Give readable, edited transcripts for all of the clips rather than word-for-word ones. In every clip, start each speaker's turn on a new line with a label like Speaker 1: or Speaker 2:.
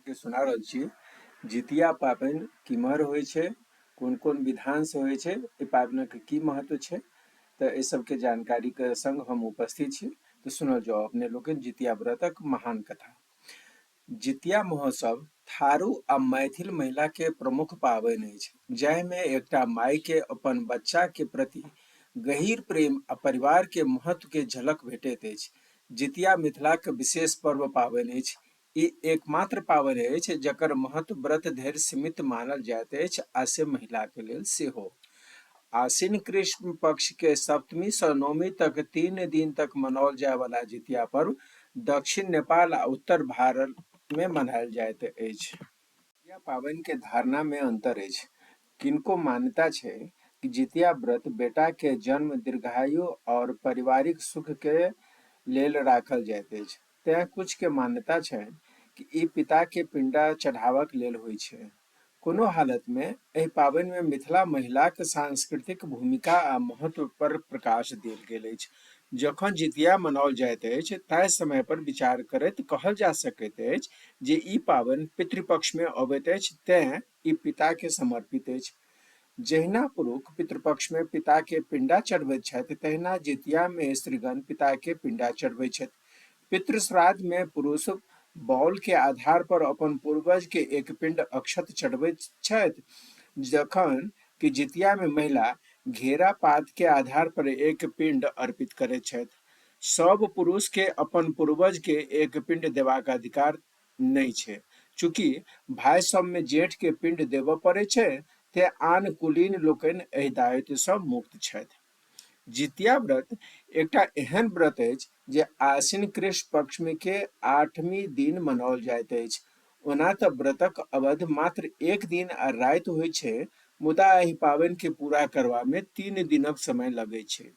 Speaker 1: के सुना रहल छी जितिया पाबनि किम्हर होइ छै, कोन कोन विधान से होइ छै, एहि पाबनिक की महत्व छै। तऽ एहि सबके जानकारी के संग हम उपस्थित छी। तऽ सुनल जाओ अपने लोकनि जितिया व्रतक महान कथा। जितिया महोत्सव थारू आ मैथिल महिला के प्रमुख पाबनि अछि, जाहिमे एकटा माय के अपन बच्चा के प्रति गहीर प्रेम आ परिवार के महत्व के झलक भेटैत अछि। जितिया मिथिलाक विशेष पर्व पाबनि अछि। ई एकमात्र पाबनि अछि जकर महत्व व्रत धरि सीमित मानल जाइत अछि, आ से महिला के लेल सेहो। आश्विन कृष्ण पक्ष के सप्तमी सँ नवमी तक 3 दिन तक मनाओल जाय वाला जितिया पर्व दक्षिण नेपाल आ उत्तर भारत में मनायल जाइत अछि। जितिया पाबनि के धारणा में अंतर अछि। किनको मान्यता छै कि जितिया व्रत बेटा के जन्म, दीर्घायु और पारिवारिक सुख के लेल राखल जाइत अछि। तें कुछ के मान्यता छै कि ई पिता के पिंडा चढ़ावक लेल होइ छै। कोनो हालत में एहि पाबनि में मिथिला महिलाक सांस्कृतिक भूमिका आ महत्व पर प्रकाश देल गेल अछि। जखन जितिया मनाओल जाइत अछि तय समय पर विचार करैत कहल जा सकैत अछि जे ई पाबनि पितृपक्ष में अबैत अछि, तें ई पिता के समर्पित अछि। जहिना पुरुष पितृपक्ष में पिता के पिंडा चढ़बैत छथि, तहिना जितिया में स्त्रीगण पिता के पिंडा चढ़बैत छथि। पितृ श्राद्ध में पुरुष बौल के आधार पर अपन पूर्वज के एक पिंड अक्षत चढ़बैत छथि, जखन कि जितिया में महिला घेरा पात के आधार पर एक पिंड अर्पित करैत छथि। सब पुरुष के अपन पूर्वज के एक पिंड देबाक अधिकार नहि छै। चूंकि भाई सब में जेठ के पिंड देबऽ पड़ै छै, ते आन कुलीन लोकनि एहि दायित्व सँ मुक्त छथि। जितिया व्रत एकटा एहन व्रत अछि जे आश्विन कृष्ण पक्ष में के 8वीं दिन मनाओल जाइत अछि। ओना तऽ व्रतक अवधि मात्र 1 दिन आ राति होइ छै, मुदा एहि पाबनि के पूरा करबा में 3 दिनक समय लगै छै।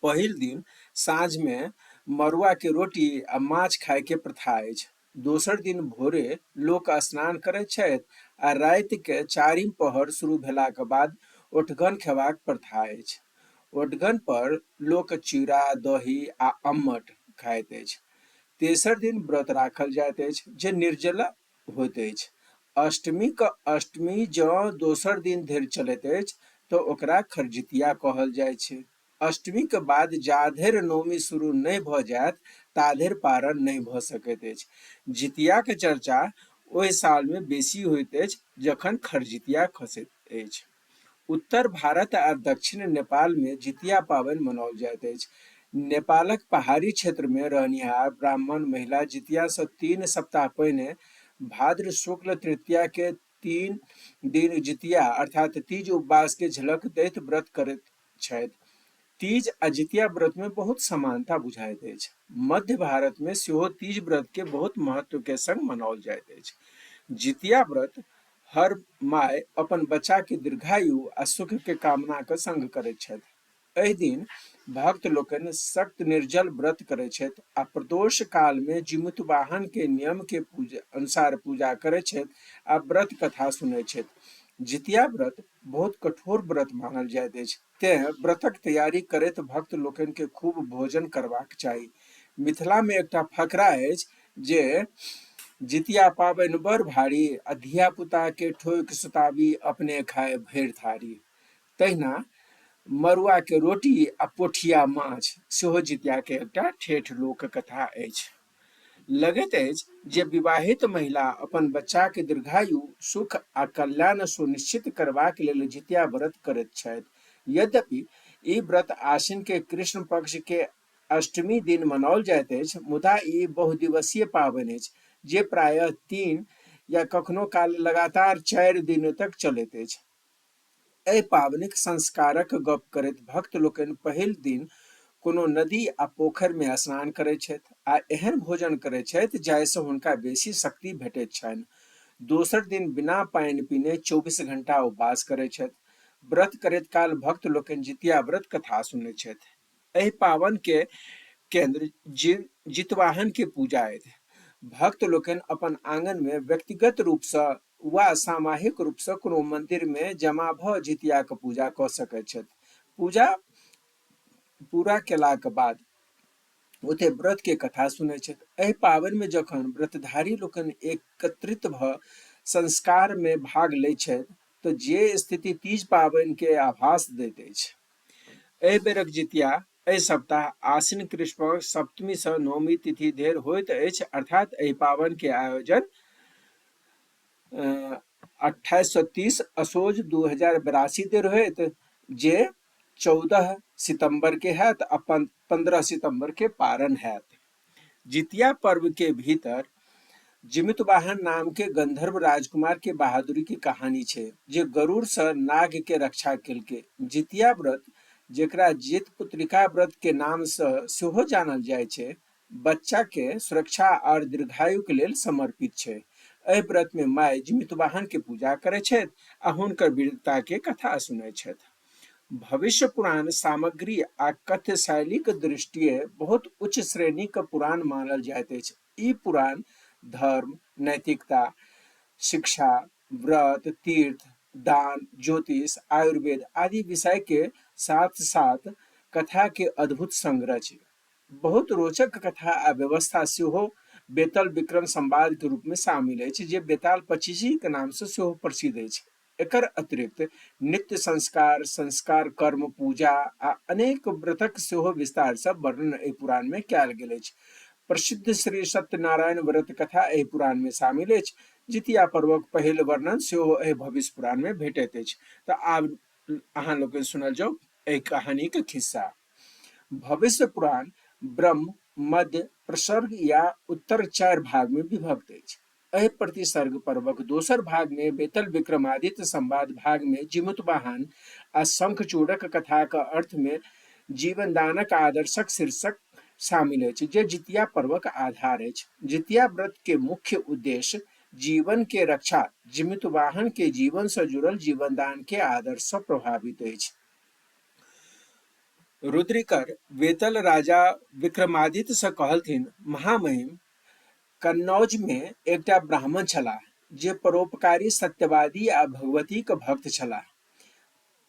Speaker 1: पहिल दिन साँझ में मड़ुआ के रोटी आ माछ खाय के प्रथा अछि। दोसर दिन भोरे लोक स्नान करैत छथि आ राति के 4म पहर शुरू भेलाक बाद ओठगन खेबाक प्रथा अछि। ओठगन पर लोक चूड़ा, दही आ अम्मट खाइत अछि। तेसर दिन व्रत राखल जाइत अछि जे निर्जला होइत अछि। अष्टमी जँ दोसर दिन धरि चलैत अछि तऽ ओकरा खरजितिया कहल जाइ छै। अष्टमी के बाद जा धरि नवमी शुरू नहि भऽ जायत ता धरि पारण नहि भऽ सकैत अछि। जितिया के चर्चा ओहि साल में बेसी होइत अछि जखन खरजितिया खसैत अछि। उत्तर भारत आ दक्षिण नेपाल में जितिया पाबनि मनाओल जाइत अछि। नेपालक पहाड़ी क्षेत्र में रहनिहार ब्राह्मण महिला जितिया सँ 3 सप्ताह पहिने भाद्र शुक्ल तृतीया के 3 दिन जितिया अर्थात तीज उपवास के झलक दैत व्रत करैत छथि। तीज आ जितिया व्रत में बहुत समानता बुझाइत अछि। मध्य भारत में सेहो तीज व्रत के बहुत महत्व के संग मनाओल जाइत अछि। जितिया व्रत हर माय अपन बच्चा के दीर्घायु आ सुख के कामना के संग करैत छथि। एहि दिन भक्त लोकनि सख्त निर्जल व्रत करैत छथि आ प्रदोष काल में जीमूतवाहन के नियम के अनुसार पूजा करैत छथि आ व्रत कथा सुनैत छथि। जितिया व्रत बहुत कठोर व्रत मानल जाइत अछि, तें व्रतक तैयारी करैत भक्त लोकनि के खूब भोजन करबाक चाही। मिथिला में एकटा फकरा अछि जे जितिया पाबनि बड़ भारी आ धिया पुता के ठोकि सुताबी अपने खाए भरि थारी। तहिना मड़ुआ के रोटी आ पोठिया माछ सेहो जितिया के एकटा ठेठ लोक कथा अछि। लगैत अछि जे विवाहित महिला अपन बच्चा के दीर्घायु, सुख आ कल्याण सुनिश्चित करबाक लेल जितिया व्रत करैत छथि। यद्यपि ई व्रत आश्विन के कृष्ण पक्ष के अष्टमी दिन मनाओल जाइत अछि, मुदा ई बहुदिवसीय पाबनि अछि जे प्रायः 3 या कखनो काल लगातार 4 दिन तक चलैत अछि। एहि पाबनिक संस्कारक गप करैत भक्त लोकनि पहिल दिन कोनो नदी आ पोखरि में स्नान करैत छथि आ एहन भोजन करैत छथि जाहिसँ हुनका बेसी शक्ति भेटैत छनि। दोसर दिन बिना पानि पीने 24 घंटा उपवास करैत छथि। व्रत करैत काल भक्त लोकनि जितिया व्रत कथा सुनैत छथि। एहि पावन के केंद्र जितवाहन के पूजा अछि। भक्त लोकनि अपन आंगन में व्यक्तिगत रूप सँ वा सामाहिक रूप सँ कोनो मंदिर में जमा भऽ जितिया के पूजा कऽ सकैत छथि। पूजा पूरा केलाक बाद ओते व्रत के कथा सुनै छथि। एहि पावनि में जखन व्रतधारी लोकनि एकत्रित भ संस्कार में भाग लै छथि तऽ जे स्थिति तीज पावनि के आभास दैत अछि। एहि बेरक जितिया एहि सप्ताह आश्विन कृष्ण सप्तमी सँ नवमी तिथि धरि होइत अछि, अर्थात एहि पावनि के आयोजन 2830 असोज 2082 धरि होयत, जे 14 सितंबर के हैत आ 15 सितंबर के पारण हैत। जितिया पर्व के भीतर जिमितवाहन नाम के गंधर्व राजकुमार के बहादुरी की कहानी छै, जे गरुड़ सँ नाग के रक्षा केलकै। जितिया व्रत, जेकरा जित पुत्रिका व्रत के नाम सँ सेहो जानल जाइ छै, बच्चा के सुरक्षा और दीर्घायु के लेल समर्पित छै। एहि व्रत में माय जिमितवाहन के पूजा करै छथि आ हुनकर वीरता के कथा सुनै छथि। भविष्य पुराण सामग्री आ कथ्य शैलीक दृष्टिए बहुत उच्च श्रेणीक पुराण मानल जाइत अछि। ई पुराण धर्म, नैतिकता, शिक्षा, व्रत, तीर्थ, दान, ज्योतिष, आयुर्वेद आदि विषय के साथ साथ कथा के अद्भुत संग्रह छै। बहुत रोचक कथा आ व्यवस्था सेहो बेताल विक्रम संवाद के रूप में शामिल अछि, जे बेताल पचीसी के नाम से सेहो प्रसिद्ध अछि। एकर अतिरिक्त नित्य संस्कार, संस्कार कर्म, पूजा आ अनेक व्रतक सेहो विस्तार सँ वर्णन एहि पुराण में कयल गेल अछि। प्रसिद्ध श्री सत्यनारायण व्रत कथा एहि पुराण में शामिल अछि। जितिया पर्वक पहिल वर्णन सेहो एहि भविष्य पुराण में भेटैत अछि। तऽ आब अहाँ लोकनि सुनल जाउ एहि कहानी के खिस्सा। भविष्य पुराण ब्रह्म, मध्य, प्रसर्ग या उत्तर 4 भाग में विभक्त अछि। एहि प्रतिसर्ग पर्वक दोसर भाग में बेतल विक्रमादित्य संवाद भाग में जिमुतवाहन आ शंखचूड़क कथाक अर्थ में जीवनदानक आदर्शक शीर्षक शामिल अछि, जे जितिया पर्वक आधार अछि। जितिया व्रत के मुख्य उद्देश्य जीवन के रक्षा जिमितवाहन के जीवन से जुड़ल जीवनदान के आदर्श सँ प्रभावित अछि। रुद्रिकर बेतल राजा विक्रमादित्य सँ कहलथिन, महामहिम, कन्नौज में एकटा ब्राह्मण छलाह जे परोपकारी, सत्यवादी आ भगवतीक भक्त छलाह।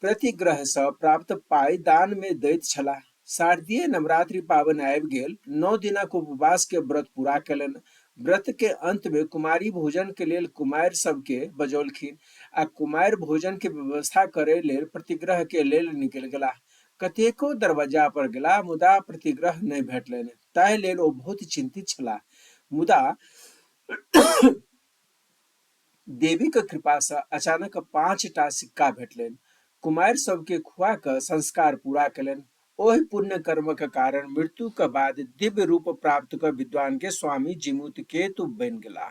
Speaker 1: प्रतिग्रह सँ प्राप्त पाइ दान में दैत छलाह। शारदीय नवरात्रि पावनि आबि गेल। 9 दिनक उपवास के व्रत पूरा केलनि। व्रत के अंत में कुमारी भोजन के लेल कुमारि सबके बजौलखिन आ कुमारि भोजन के व्यवस्था करय लेल प्रतिग्रह के लेल निकलि गेलाह। कतेको दरवाजा पर गेला, मुदा प्रतिग्रह नहि भेटलनि। ताहि लेल ओ बहुत चिंतित छलाह। मुदा देवीक कृपा सँ अचानक 5टा सिक्का भेटलनि। कुमारि सबके खुआ कऽ संस्कार पूरा केलनि। ओहि पुण्य कर्मक कारण मृत्युक बाद दिव्य रूप प्राप्त कऽ विद्वान के स्वामी जिमुतकेतु बनि गेलाह।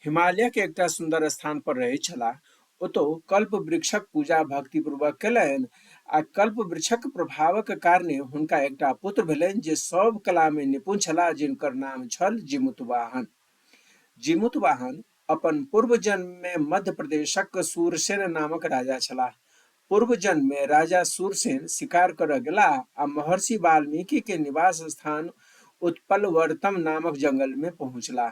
Speaker 1: हिमालयक एकटा सुंदर स्थान पर रहै छलाह। ओतौ कल्प वृक्षक पूजा भक्ति पूर्वक केलनि आ कल्प वृक्षक प्रभावक कारणे हुनका एकटा पुत्र भेलनि, जे सब कला में निपुण छलाह, जिनकर नाम छल जिमुतवाहन। जिमुतवाहन अपन पूर्व जन्म में मध्य प्रदेशक सूरसेन नामक राजा छलाह। पूर्व जन्म में राजा सूरसेन शिकार करऽ गेलाह आ महर्षि वाल्मीकि के निवास स्थान उत्पलवर्तम नामक जंगल में पहुंचलाह।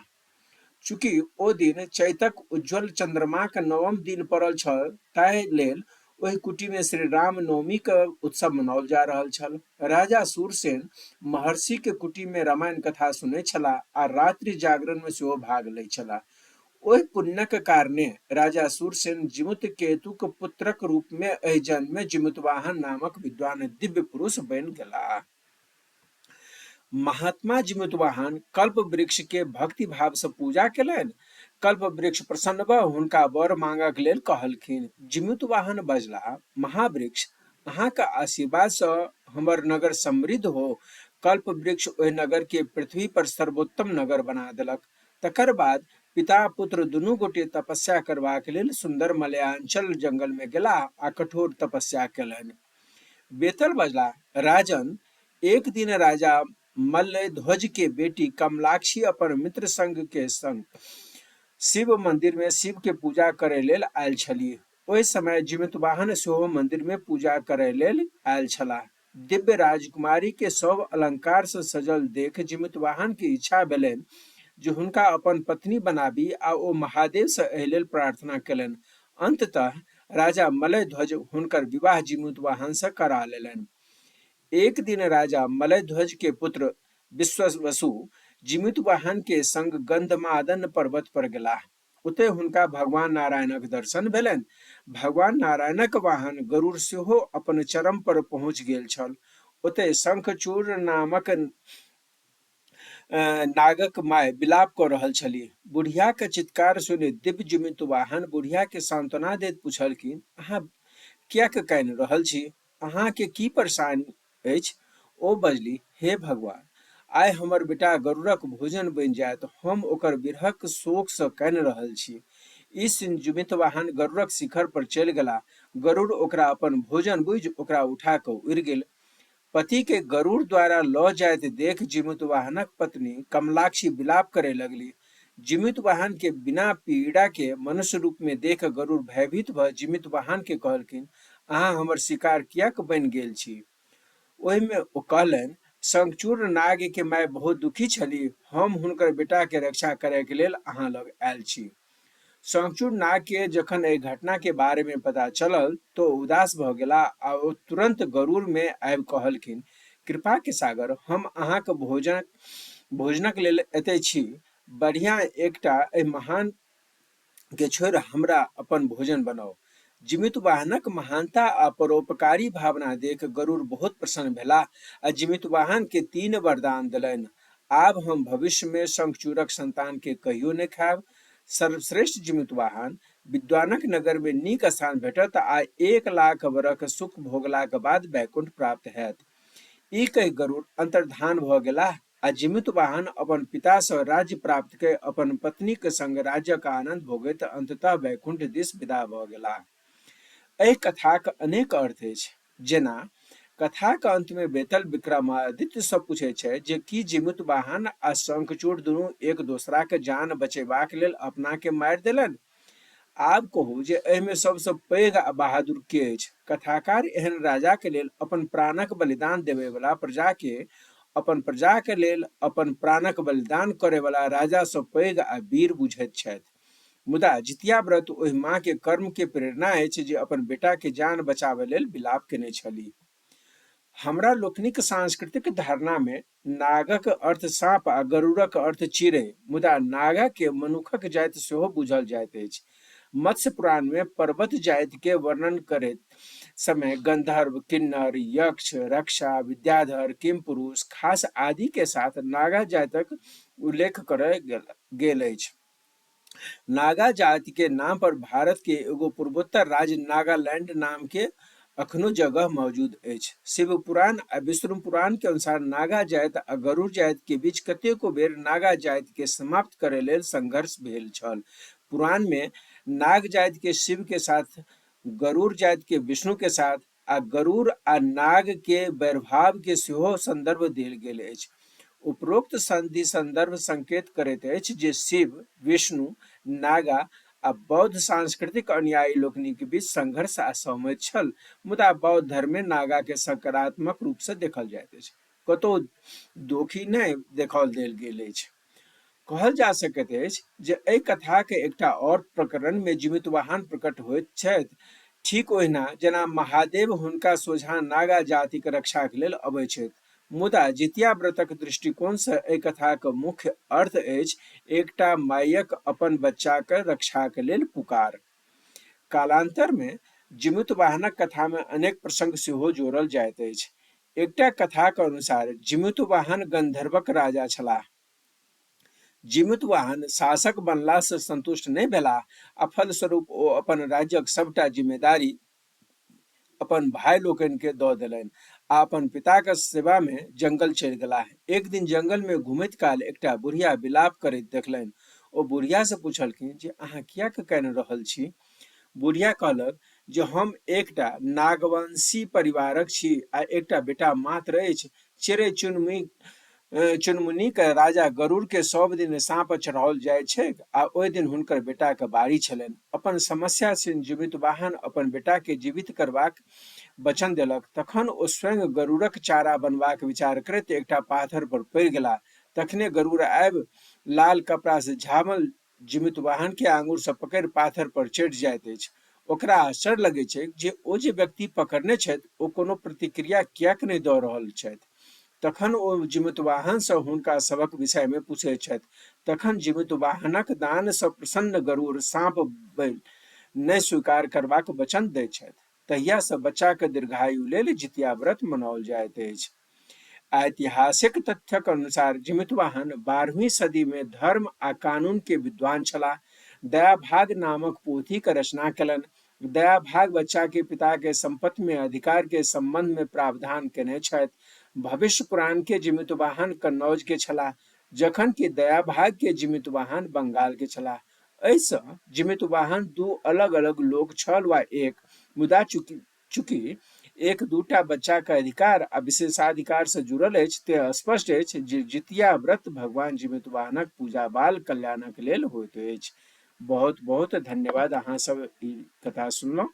Speaker 1: चूँकि ओ दिन चैतक उज्ज्वल चंद्रमाक 9म दिन पड़ल छल, ताहि लेल ओहि कुटी में श्री राम नवमी के उत्सव मनाओल जा रहल छल। राजा सूरसेन महर्षि के कुटी में रामायण कथा सुनै छलाह आ रात्रि जागरण में सेहो भाग लै छलाह। ओहि पुण्यक कारणे राजा सूरसेन जिमुतकेतुक पुत्रक रूप में एहि जन्म में जिमुतवाहन नामक विद्वान दिव्य पुरुष बनि गेलाह। महात्मा जिमुतवाहन कल्प वृक्ष के भक्ति भाव से पूजा केलनि। कल्प वृक्ष प्रसन्न भऽ हुनका वर मांगक लेल कहलखिन। जिमुतवाहन बजलाह, महावृक्ष, अहाँक आशीर्वाद सँ हमर नगर समृद्ध हो। कल्प वृक्ष ओहि नगर के पृथ्वी पर सर्वोत्तम नगर बना देलक। तकर बाद पिता पुत्र दुनू गोटे तपस्या करबाक लेल सुंदर मलयांचल जंगल में गेलाह आ कठोर तपस्या केलनि। बेतल बजला, राजन, एक दिन राजा मल्ल ध्वज के बेटी कमलाक्षी अपन मित्र संग के संग शिव मंदिर में शिव के पूजा करय लेल आयल छलीह। ओहि समय जिमुतवाहन सेहो मंदिर में पूजा करय लेल आयल छलाह। दिव्य राजकुमारी के सब अलंकार से सजल देख जिमुतवाहन के इच्छा भेलनि जे हुनका अपन पत्नी बनाबी आ ओ महादेव से एहि लेल प्रार्थना केलनि। अंततः राजा मलयध्वज हुनकर विवाह जिमुतवाहन से करा लेलनि। एक दिन राजा मलयध्वज के पुत्र विश्ववसु जीवित वाहन के संग गंधमादन पर्वत पर गेलाह। ओतय हुनका भगवान नारायणक दर्शन भेलनि। भगवान नारायणक वाहन गरुड़ सेहो अपन चरम पर पहुँच गेल छल। ओतय शंखचूड़ नामक नागक माय विलाप कऽ रहल छलीह। बुढ़िया के चित्कार सुनि दिव्य जीवित वाहन बुढ़िया के सांत्वना दैत पूछलखिन, अहाँ किएक कानि रहल छी? अहाँ के की परेशानी अछि? ओ बजली, हे भगवान, आइ हमर बेटा गरुड़क भोजन बनि जायत, हम ओकर विरहक शोक सँ कानि रहल छी। ई सुनि जीवित वाहन गरुड़क शिखर पर चलि गेला। गरुड़ ओकरा अपन भोजन बुझि ओकरा उठा कऽ उड़ि गेल। पति के गरुड़ द्वारा लऽ जाइत देख जीवित वाहनक पत्नी कमलाक्षी विलाप करे लगली। जीवित वाहन के बिना पीड़ा के मनुष्य रूप में देख गरुड़ भयभीत भ जीवित वाहन के कहलखिन, अहाँ हमर शिकार किएक बनि गेल छी? ओहि में ओ कहलनि, शंखचूड़ नाग के माय बहुत दुखी छली, हम हुनकर बेटा के रक्षा करे के लेल अहाँ लग आयल छी। शंखचूड़ नाग के जखन एहि घटना के बारे में पता चलल तो उदास भ गेला आ ओ तुरंत गरुड़ में आबि कहलखिन, कृपा के सागर, हम अहाँक भोजनक लेल एतय छी। बढ़िया एकटा एहि महान के छोड़ि हमरा अपन भोजन बनाओ। जीवित वाहनक महानता आ परोपकारी भावना देख गरुड़ बहुत प्रसन्न भेला आ जीवित वाहन के 3 वरदान देलनि। आब हम भविष्य में शंखचूड़क संतान के कहियो नहीं खायब। सर्वश्रेष्ठ जीवित वाहन, विद्वानक नगर में नीक स्थान भेटत आ 1,00,000 वर्ष सुख भोगलाक बाद वैकुंठ प्राप्त हैत। ई कहि गरुड़ अंतर्धान भ गेलाह आ जीवित वाहन अपन पिता सँ राज्य प्राप्त कय अपन पत्नीक संग राज्यक आनंद भोगैत अंततः वैकुंठ दिस विदा भ गेलाह। एहि कथाक अनेक अर्थ अछि। जेना कथाक अंत में बेतल विक्रमादित्य सँ पूछै छै जे की जीवित वाहन आ शंखचूड़ दुनू एक दोसरा के जान बचेबाक लेल अपना के मारि देलनि? आब कहू जे एहि में सबसँ पैघ आ बहादुर के अछि? कथाकार एहन राजा के लेल अपन प्राणक बलिदान देबे वाला प्रजा के अपन प्रजा के लेल अपन प्राणक बलिदान करे वाला राजा सँ पैघ आ वीर बुझैत छथि। मुदा जितिया व्रत ओहि माँ के कर्म के प्रेरणा अछि जे अपन बेटा के जान बचाबै लेल विलाप केने छलीह। हमरा लोकनिक सांस्कृतिक धारणा में नागक अर्थ साँप आ गरुड़क अर्थ चिड़ै, मुदा नागा के मनुखक जाति सेहो बुझल जाइत अछि। मत्स्य पुराण में पर्वत जाति के वर्णन करैत समय गंधर्व, किन्नर, यक्ष, रक्षा, विद्याधर, किमपुरुष, खास आदि के साथ नागा जातिक उल्लेख करल गेल अछि। नागा जाति के नाम पर भारत के एगो पूर्वोत्तर राज्य नागालैंड नाम के अखनो जगह मौजूद अछि। शिव पुराण आ विष्णु पुराण के अनुसार नागा जाति आ गरुड़ जाति के बीच कतेको बेर नागा जाति के समाप्त करे लेल संघर्ष भेल छल। पुराण में नाग जाति के शिव के साथ, गरुड़ जाति के विष्णु के साथ आ गरुड़ आ नाग के वैरभाव के सेहो संदर्भ देल गेल अछि। उपरोक्त संधि संदर्भ संकेत करैत अछि जे शिव, विष्णु, नागा आ बौद्ध सांस्कृतिक अनुयायी लोकनिक बीच संघर्ष आ सहमति छल। मुदा बौद्ध धर्म में नागा के सकारात्मक रूप से देखल जाइत अछि, कतौ दोखी नहि देखाओल देल गेल अछि। कहल जा सकैत अछि जे एहि कथाक एकटा और प्रकरण में जीवित वाहन प्रकट होइत छथि, ठीक ओहिना जेना महादेव हुनका सोझाँ नागा जातिक रक्षाक लेल अबैत छथि। मुदा जितिया व्रतक दृष्टिकोण सँ एहि कथाक मुख्य अर्थ अछि एकटा मायक अपन बच्चाक रक्षाक लेल पुकार। कालांतर में जीवित वाहनक कथा में अनेक प्रसंग सेहो जोड़ल जाइत अछि। एकटा कथाक अनुसार जीवित वाहन गंधर्वक राजा छलाह। जीवित वाहन शासक बनला से संतुष्ट नहीं भेलाह आ फलस्वरूप ओ अपन राज्यक सबटा जिम्मेदारी अपन भाई लोकनि के दऽ देलनि आ अपन पिताक सेवा में जंगल चलि गेलाह। एक दिन जंगल में घुमैत काल एकटा बुढ़िया विलाप करैत देखलनि। ओ बुढ़िया से पूछलखिन जे अहाँ किएक कानि रहल छी? बुढ़िया कहलक जे हम एकटा नागवंशी परिवारक छी आ एकटा बेटा मात्र अछि। चिड़ै चुनमुनीक राजा गरुड़ के सब दिन साँप चढ़ाओल जाइत छैक आ ओहि दिन हुनकर बेटा के बारी छलनि। अपन समस्या से जीवित वाहन अपन बेटा के जीवित करबाक वचन देलक। तखन ओ स्वयं गरुड़क चारा बनबाक विचार करैत एकटा पाथर पर पड़ि गेलाह। तखने गरुड़ आबि लाल कपड़ा से झाँपल जीवित वाहन के आंगुर से पकड़ि पाथर पर चढ़ि जाइत अछि। ओकरा आश्चर्य लगैत छै जे ओ जे व्यक्ति पकड़ने छथि ओ कोनो प्रतिक्रिया किएक नहि दऽ रहल छथि। तखन ओ जिमूतवाहन सँ हुनका सभक विषय में पूछैत छथि। तखन जिमूतवाहनक दान सँ प्रसन्न गरुड़ साँप बैल नहि स्वीकार करबाक वचन दैत छथि। तहिया सँ बच्चा के दीर्घायु लेल जितिया व्रत मनाओल जाइत अछि। ऐतिहासिक तथ्यक अनुसार जिमूतवाहन 12वीं सदी में धर्म आ कानून के विद्वान छलाह। दयाभाग नामक पोथी के रचना कयलनि। दयाभाग बच्चा के पिता के संपत्ति में अधिकार के संबंध में प्रावधान केने छथि। भविष्य पुराण के जिमूतवाहन कन्नौज के छलाह, जखन कि दयाभाग के जिमूतवाहन बंगाल के छलाह। एहिसँ जिमूतवाहन दू अलग अलग लोक छल वा एक, मुदा चूँकि एक दूटा बच्चा के अधिकार आ विशेषाधिकार से जुड़ल अछि, ते स्पष्ट अछि जे जितिया व्रत भगवान जिमूतवाहनक पूजा बाल कल्याणक लेल होइत अछि। बहुत बहुत धन्यवाद। अहाँ सब ई कथा सुनलहुँ।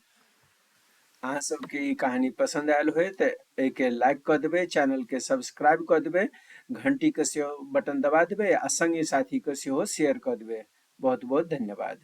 Speaker 1: अहाँ सबके ई कहानी पसंद आयल होय तऽ एके लाइक कऽ देबै, चैनल के सब्सक्राइब कऽ देबै, घंटी के सेहो बटन दबा देबै आ संगी साथी के सेहो शेयर कऽ देबै। बहुत बहुत धन्यवाद।